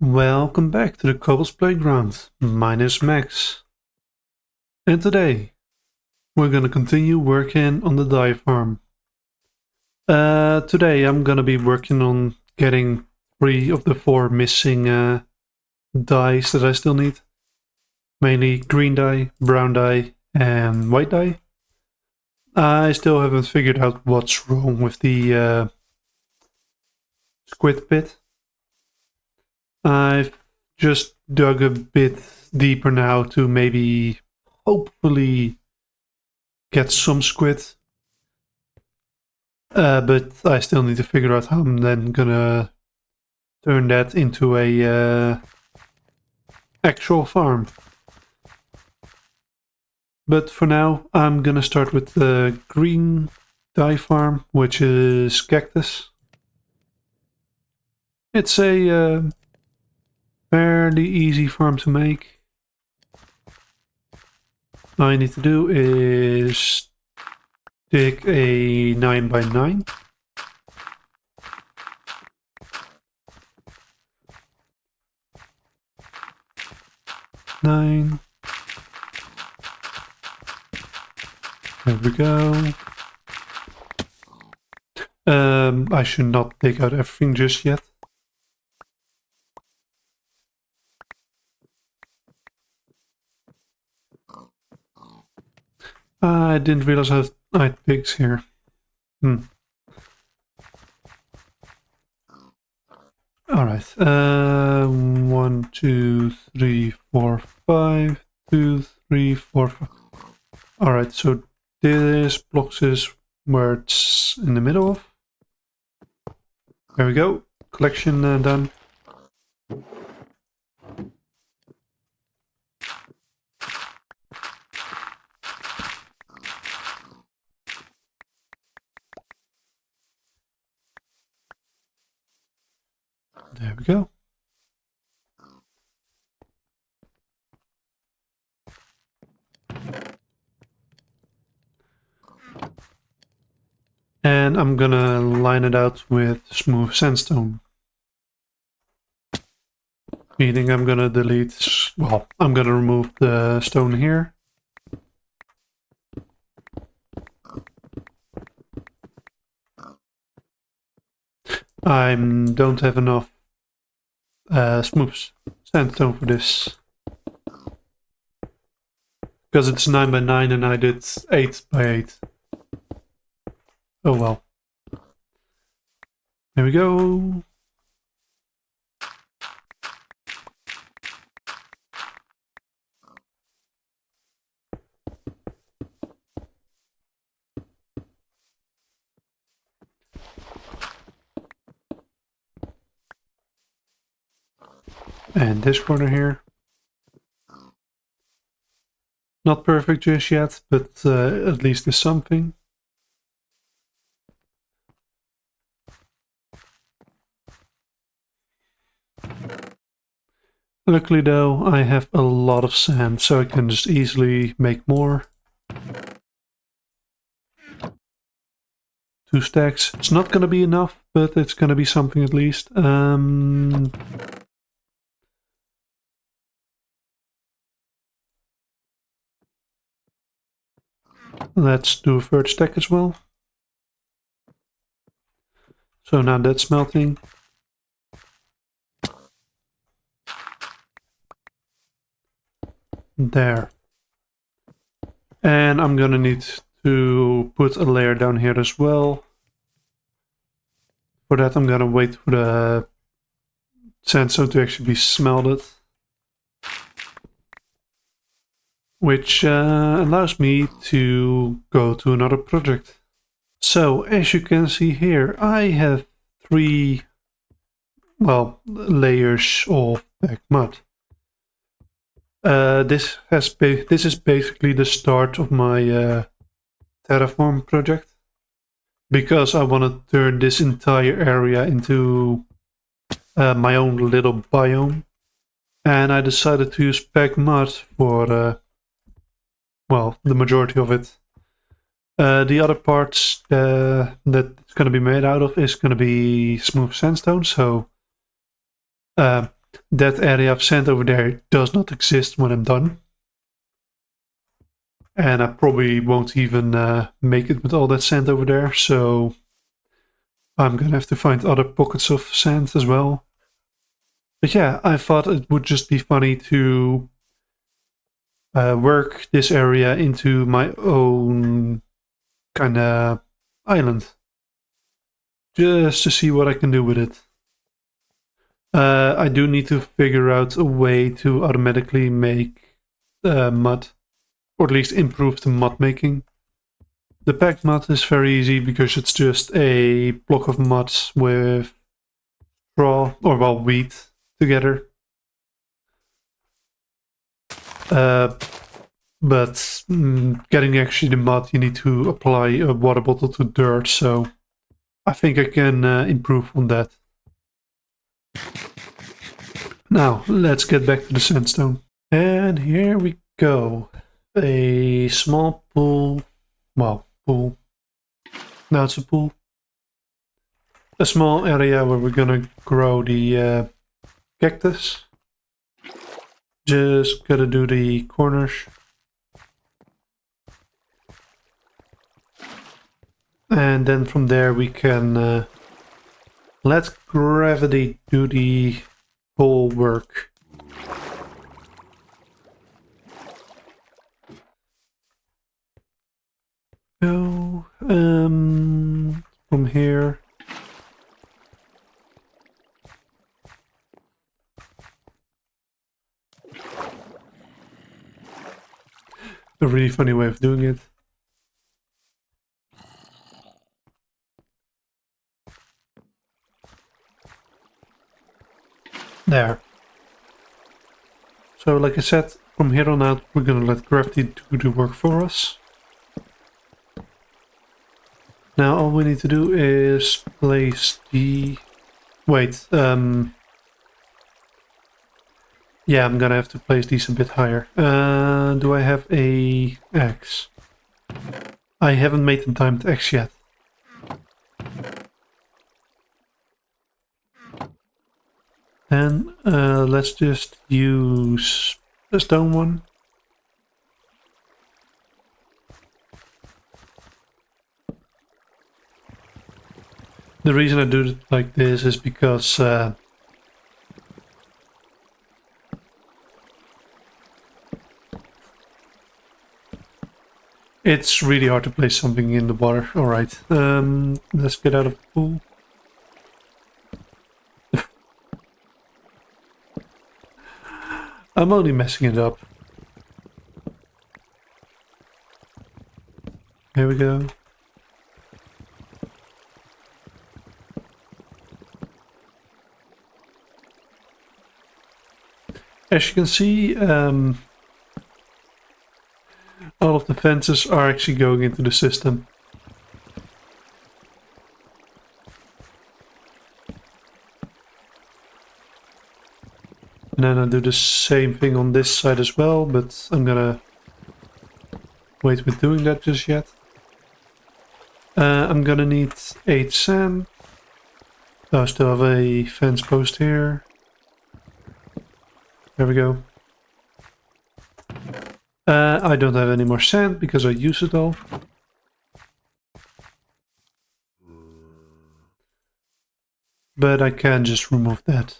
Welcome back to the Kobolds Playground. My name is Max. And today, we're gonna continue working on the dye farm. Today I'm gonna be working on getting 3 of the 4 missing dyes that I still need. Mainly green dye, brown dye, and white dye. I still haven't figured out what's wrong with the squid pit. I've just dug a bit deeper now to maybe hopefully get some squid. But I still need to figure out how I'm then gonna turn that into a actual farm. But for now, I'm gonna start with the green dye farm, which is cactus. It's a fairly easy farm to make. All I need to do is dig a 9x9. Nine. There we go. I should not dig out everything just yet. I didn't realize I had pigs here. Alright. 1, 2, 3, 4, 5. 2, 3, 4, 5. Alright, so this blocks is where it's in the middle of. There we go. Collection done. There we go. And I'm gonna line it out with smooth sandstone. Meaning I'm gonna delete, well, I'm gonna remove the stone here. I don't have enough smooth sandstone for this. Because it's 9x9 and I did 8x8. Oh well. There we go. And this corner here. Not perfect just yet, but at least there's something. Luckily though, I have a lot of sand, so I can just easily make more. 2 stacks. It's not gonna be enough, but it's gonna be something at least. Let's do a 3rd stack as well. So now that's melting. There. And I'm gonna need to put a layer down here as well. For that I'm gonna wait for the sandstone to actually be smelted. Which allows me to go to another project. So as you can see here, I have 3, well, layers of black mud. This is basically the start of my terraform project, because I want to turn this entire area into my own little biome, and I decided to use black mud for well, the majority of it. The other parts that it's going to be made out of is going to be smooth sandstone, so that area of sand over there does not exist when I'm done. And I probably won't even make it with all that sand over there, so I'm gonna have to find other pockets of sand as well. But yeah, I thought it would just be funny to work this area into my own kind of island. Just to see what I can do with it. I do need to figure out a way to automatically make mud, or at least improve the mud making. The packed mud is very easy because it's just a block of mud with straw, or well, wheat together. But getting actually the mud, you need to apply a water bottle to dirt, so I think I can improve on that. Now, let's get back to the sandstone. And here we go. A small pool. Well, pool. Now it's a pool. A small area where we're gonna grow the cactus. Just gotta do the corners. And then from there we can let gravity do the whole work. Go from here. A really funny way of doing it. There. So like I said, from here on out we're gonna let gravity do the work for us. Now all we need to do is place the... Wait, yeah, I'm gonna have to place these a bit higher. Do I have a axe? I haven't made the diamond axe yet. Then let's just use a stone one. The reason I do it like this is because it's really hard to place something in the water. Alright, let's get out of the pool. I'm only messing it up. Here we go. As you can see, all of the fences are actually going into the system. And then I'll do the same thing on this side as well, but I'm gonna wait with doing that just yet. I'm gonna need 8 sand. I still have a fence post here. There we go. I don't have any more sand because I used it all. But I can just remove that.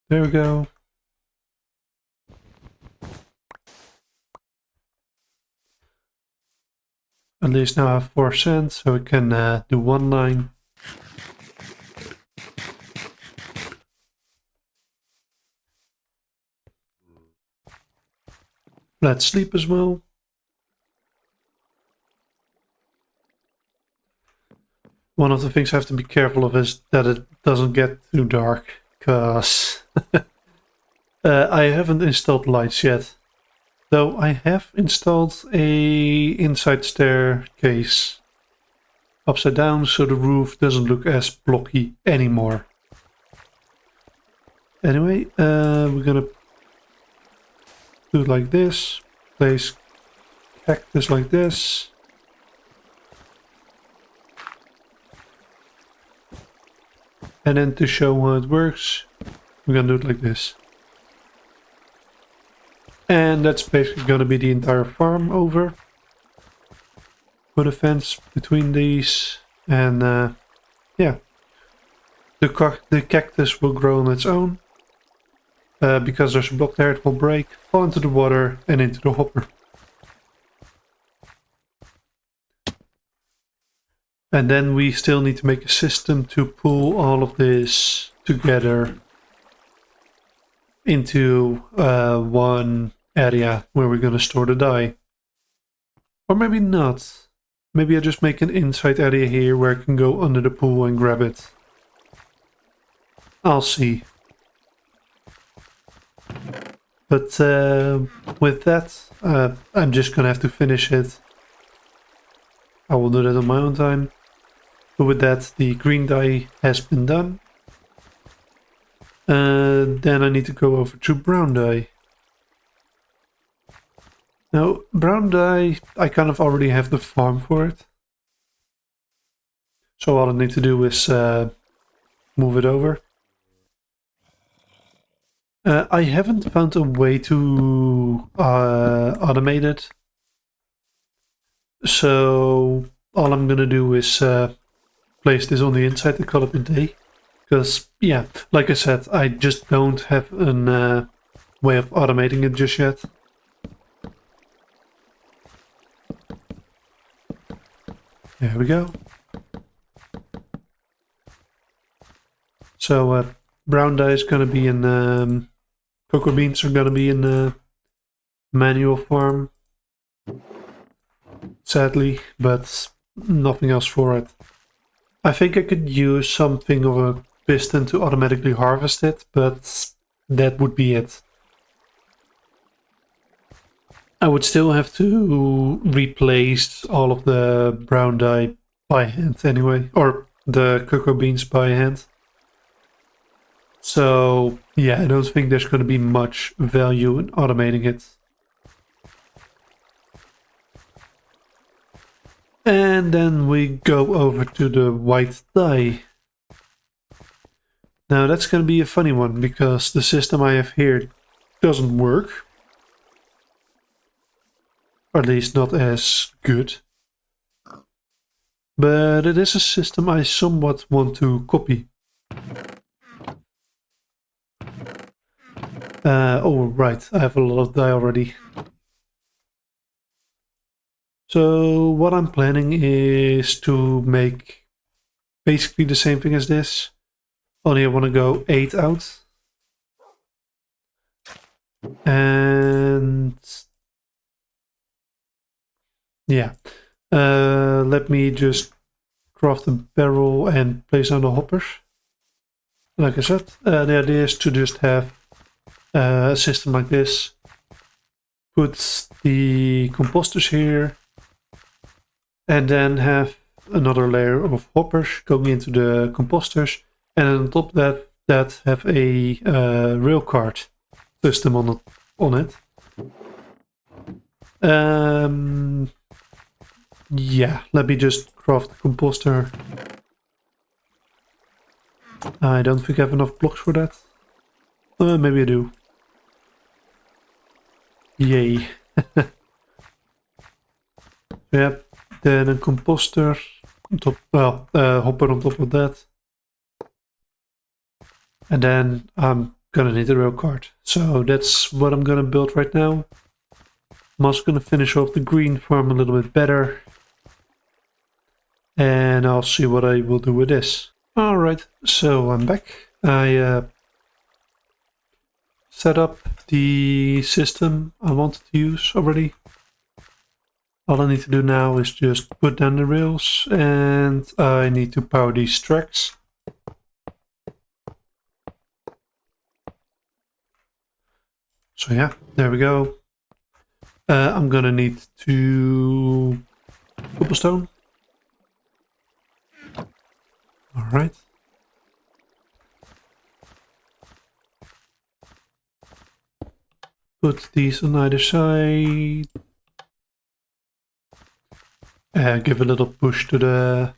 There we go. At least now I have 4 sand, so we can do one line. Let's sleep as well. One of the things I have to be careful of is that it doesn't get too dark, because I haven't installed lights yet. Though I have installed a inside staircase upside down so the roof doesn't look as blocky anymore. Anyway, we're gonna do it like this. place cactus like this. And then to show how it works, we're gonna do it like this. And that's basically gonna be the entire farm over. Put a fence between these, and yeah. The cactus will grow on its own. Because there's a block there, it will break, fall into the water and into the hopper. And then we still need to make a system to pull all of this together into one area where we're going to store the dye. Or maybe not. Maybe I just make an inside area here where I can go under the pool and grab it. I'll see. But with that, I'm just going to have to finish it. I will do that on my own time. But with that, the green dye has been done. Then I need to go over to brown dye. Now, brown dye, I kind of already have the farm for it. So all I need to do is move it over. I haven't found a way to automate it. So all I'm gonna do is place this on the inside to call it a day. Because, yeah, like I said, I just don't have a way of automating it just yet. There we go. So brown dye is going to be in cocoa beans are going to be in manual form. Sadly, but nothing else for it. I think I could use something of a piston to automatically harvest it, but that would be it. I would still have to replace all of the brown dye by hand anyway, or the cocoa beans by hand. So yeah, I don't think there's going to be much value in automating it. And then we go over to the white dye. Now that's going to be a funny one because the system I have here doesn't work. Or at least not as good. But it is a system I somewhat want to copy. Oh right, I have a lot of dye already. So what I'm planning is to make basically the same thing as this. Only I want to go 8 out. And yeah, let me just craft a barrel and place down the hoppers. Like I said, the idea is to just have a system like this. Put the composters here. And then have another layer of hoppers going into the composters. And on top of that have a rail cart system on it. Yeah, let me just craft the composter. I don't think I have enough blocks for that. Maybe I do. Yay. Yep, then a composter on top, well, hopper on top of that. And then I'm gonna need a rail cart. So that's what I'm gonna build right now. I'm also gonna finish off the green farm a little bit better. And I'll see what I will do with this. Alright, so I'm back. I set up the system I wanted to use already. All I need to do now is just put down the rails, and I need to power these tracks. So yeah, there we go. I'm gonna need 2 cobblestone. Alright. Put these on either side. Give a little push to the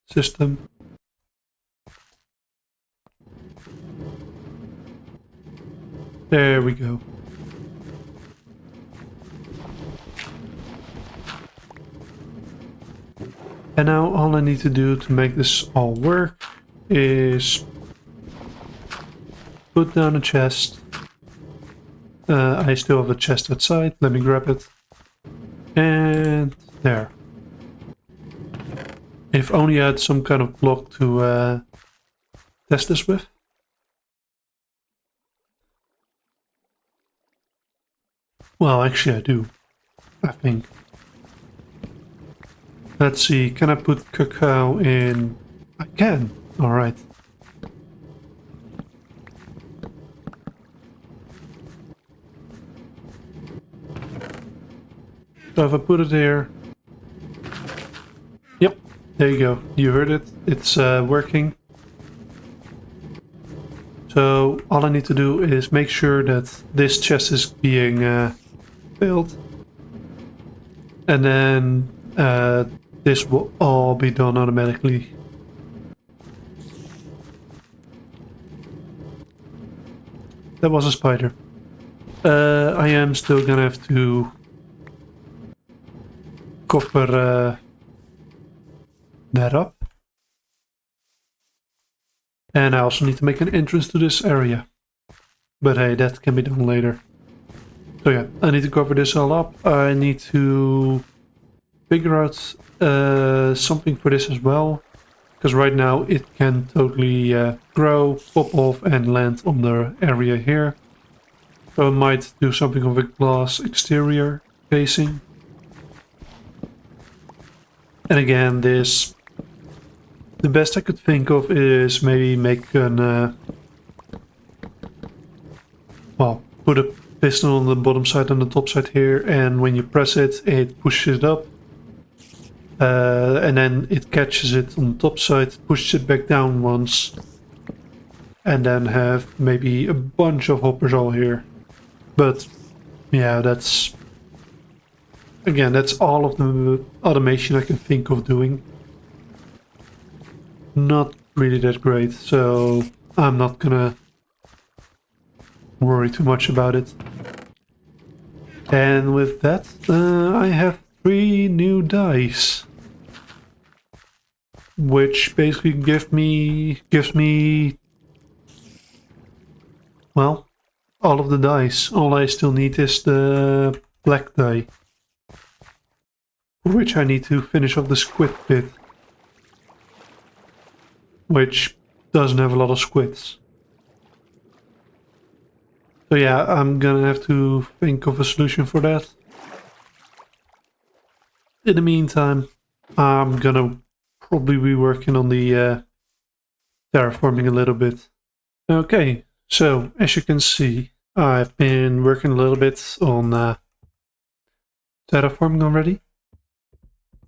system. There we go. And now all I need to do to make this all work is put down a chest. I still have a chest outside. Let me grab it. And there. If only I had some kind of block to test this with. Well, actually I do. I think. Let's see, can I put cacao in? I can. Alright. So if I put it here... Yep, there you go. You heard it. It's working. So all I need to do is make sure that this chest is being filled. And then this will all be done automatically. That was a spider. I am still gonna have to copper that up. And I also need to make an entrance to this area. But hey, that can be done later. So yeah, I need to cover this all up. I need to figure out something for this as well. Because right now it can totally grow, pop off and land on the area here. So I might do something of a glass exterior casing. And again, this... The best I could think of is maybe make an... well, put a piston on the bottom side and the top side here, and when you press it, it pushes it up. And then it catches it on the top side, pushes it back down once. And then have maybe a bunch of hoppers all here. But, yeah, that's... Again, that's all of the automation I can think of doing. Not really that great, so I'm not gonna worry too much about it. And with that, I have 3 new dice, which basically gives me well, all of the dice. All I still need is the black die, for which I need to finish off the squid bit, which doesn't have a lot of squids. So yeah, I'm gonna have to think of a solution for that. In the meantime, I'm gonna probably be working on the terraforming a little bit. Okay, so as you can see, I've been working a little bit on terraforming already.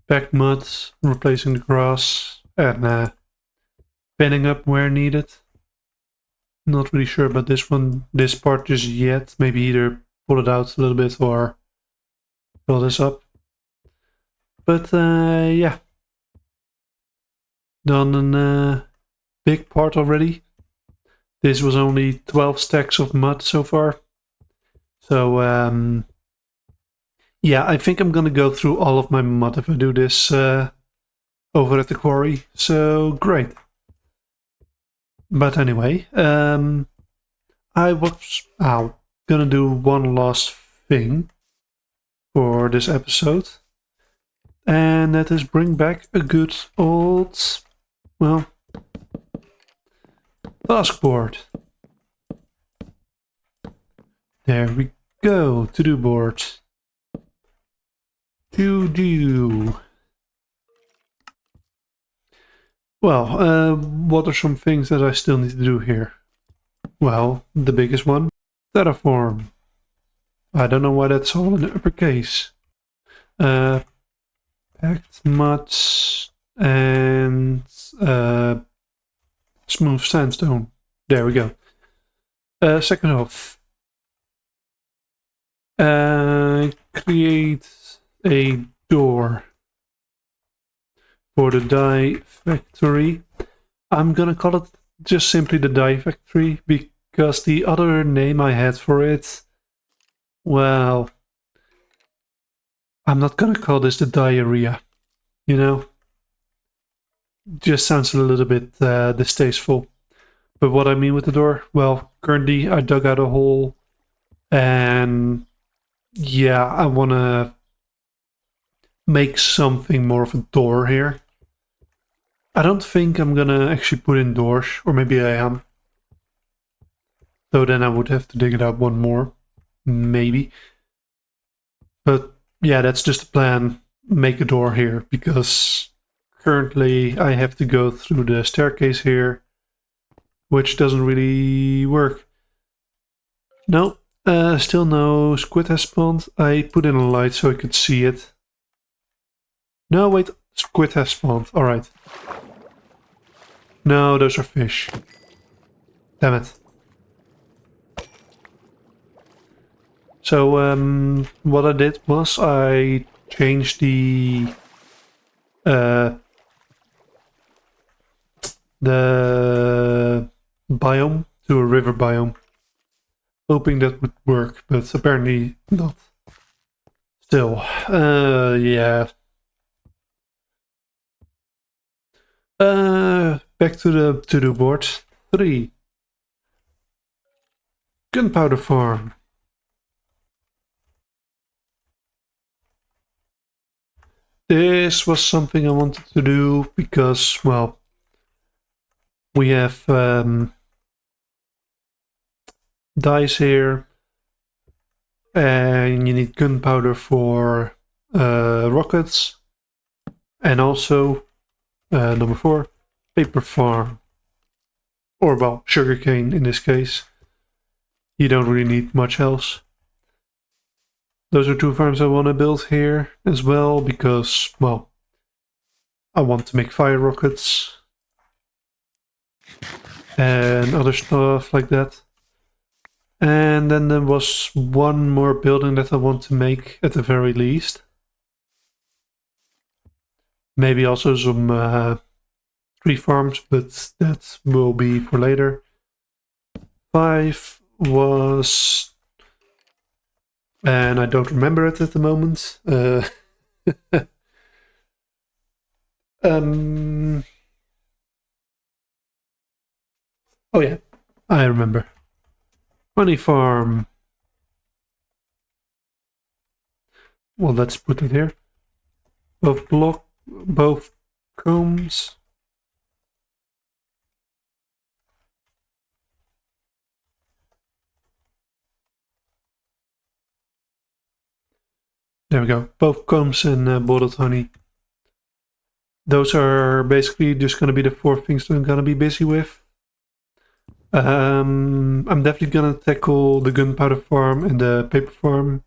Back mud, replacing the grass, and pinning up where needed. Not really sure about this part just yet. Maybe either pull it out a little bit or fill this up. But yeah, done a big part already. This was only 12 stacks of mud so far. So yeah, I think I'm gonna go through all of my mud if I do this over at the quarry. So great. But anyway, I was gonna do one last thing for this episode. And that is bring back a good old, well, task board. There we go, to-do board. To-do. Well, what are some things that I still need to do here? Well, the biggest one, terraform. I don't know why that's all in uppercase. Packed mud and smooth sandstone. There we go. Second off, Create a door for the dye factory. I'm gonna call it just simply the dye factory because the other name I had for it, well, I'm not gonna call this the diarrhea, you know? Just sounds a little bit distasteful. But what I mean with the door, well, currently I dug out a hole and yeah, I wanna make something more of a door here. I don't think I'm gonna actually put in doors, or maybe I am. So then I would have to dig it out one more, maybe. But yeah, that's just the plan. Make a door here, because currently I have to go through the staircase here, which doesn't really work. No, still no squid has spawned. I put in a light so I could see it. No, wait, squid has spawned. Alright. No, those are fish. Damn it. So, what I did was I changed the biome to a river biome, hoping that would work, but apparently not. Still, yeah. Back to the to-do board. 3. Gunpowder farm. This was something I wanted to do because, well, we have dyes here, and you need gunpowder for rockets, and also number 4, paper farm, or well, sugarcane in this case. You don't really need much else. Those are 2 farms I want to build here as well because, well, I want to make fire rockets and other stuff like that. And then there was one more building that I want to make at the very least. Maybe also some tree farms, but that will be for later. 5 was... and I don't remember it at the moment. Oh yeah, I remember. Honey farm. Well, let's put it here. Both combs. There we go. Both combs and boiled honey. Those are basically just going to be the 4 things that I'm going to be busy with. I'm definitely going to tackle the gunpowder farm and the paper farm.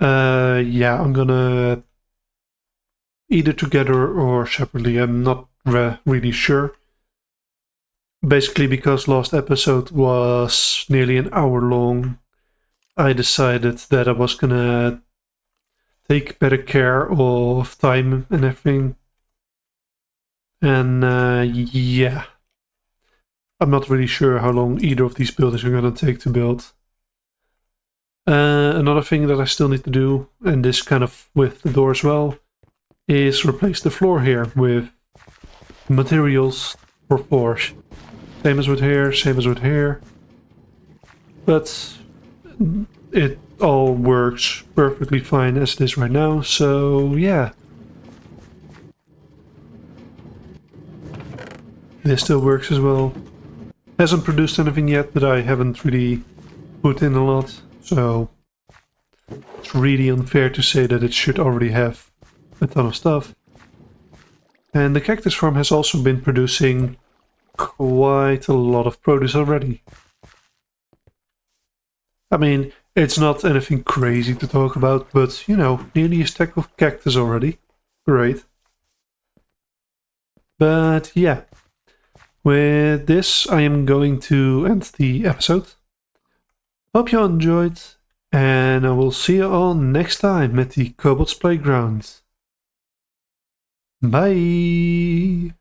Yeah, I'm gonna either together or separately. I'm not really sure. Basically, because last episode was nearly an hour long, I decided that I was gonna take better care of time and everything. And yeah, I'm not really sure how long either of these buildings are gonna take to build. Another thing that I still need to do, and this kind of with the door as well, is replace the floor here with materials for floors. Same as with here, same as with here. But it all works perfectly fine as it is right now, so yeah. This still works as well. Hasn't produced anything yet, but I haven't really put in a lot, so it's really unfair to say that it should already have a ton of stuff. And the cactus farm has also been producing quite a lot of produce already. I mean, it's not anything crazy to talk about, but you know, nearly a stack of cactus already. Great. But yeah, with this I am going to end the episode. Hope you enjoyed, and I will see you all next time at the Kobolds Playground. Bye!